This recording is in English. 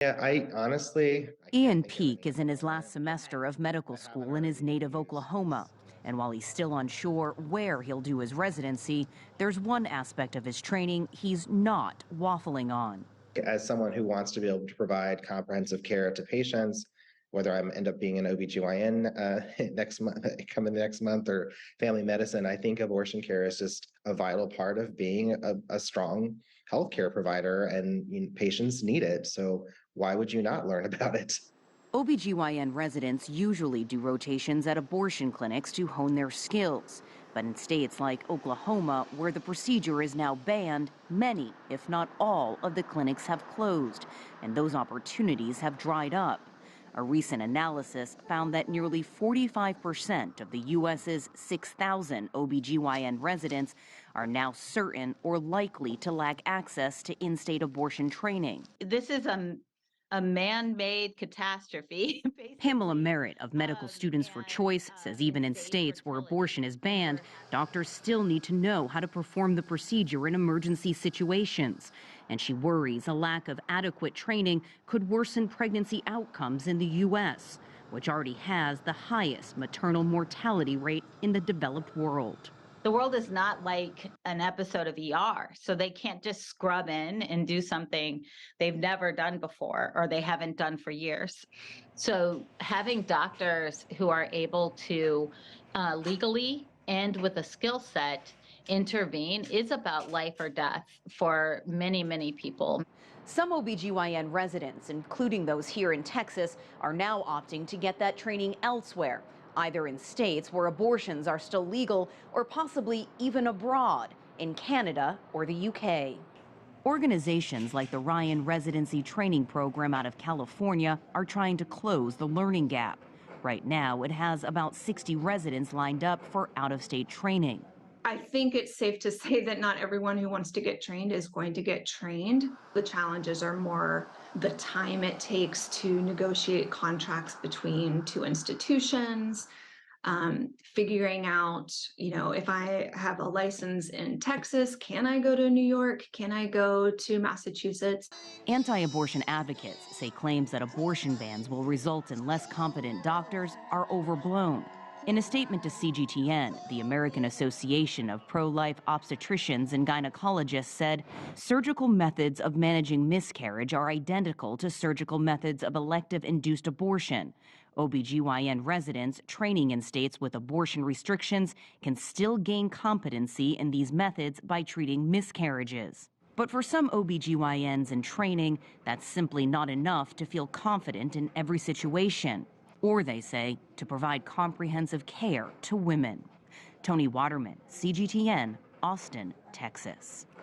Yeah, I honestly, I can't Ian think of Peake any is in his more. last semester of medical I haven't school in heard his any native news. Oklahoma. And while he's still unsure where he'll do his residency, there's one aspect of his training he's not waffling on. As someone who wants to be able to provide comprehensive care to patients, whether I end up being an OB-GYN next month, coming next month, or family medicine, I think abortion care is just a vital part of being a strong healthcare provider, and patients need it. So why would you not learn about it? OB-GYN residents usually do rotations at abortion clinics to hone their skills. But in states like Oklahoma, where the procedure is now banned, many, if not all, of the clinics have closed, and those opportunities have dried up. A recent analysis found that nearly 45% of the U.S.'s 6,000 OB-GYN residents are now certain or likely to lack access to in-state abortion training. This is a man-made catastrophe, Pamela basically. Merritt of Medical Students for Choice says even in states where abortion is banned, doctors still need to know how to perform the procedure in emergency situations. And she worries a lack of adequate training could worsen pregnancy outcomes in the U.S., which already has the highest maternal mortality rate in the developed world. The world is not like an episode of ER, so they can't just scrub in and do something they've never done before or they haven't done for years. So having doctors who are able to legally and with a skill set intervene is about life or death for many, many people. Some OB-GYN residents, including those here in Texas, are now opting to get that training elsewhere, either in states where abortions are still legal or possibly even abroad, in Canada or the UK. Organizations like the Ryan Residency Training Program out of California are trying to close the learning gap. Right now, it has about 60 residents lined up for out-of-state training. I think it's safe to say that not everyone who wants to get trained is going to get trained. The challenges are more the time it takes to negotiate contracts between two institutions, figuring out, if I have a license in Texas, can I go to New York? Can I go to Massachusetts? Anti-abortion advocates say claims that abortion bans will result in less competent doctors are overblown. In a statement to CGTN, the American Association of Pro-Life Obstetricians and Gynecologists said surgical methods of managing miscarriage are identical to surgical methods of elective-induced abortion. OB-GYN residents training in states with abortion restrictions can still gain competency in these methods by treating miscarriages. But for some OB-GYNs in training, that's simply not enough to feel confident in every situation, or, they say, to provide comprehensive care to women. Toni Waterman, CGTN, Austin, Texas.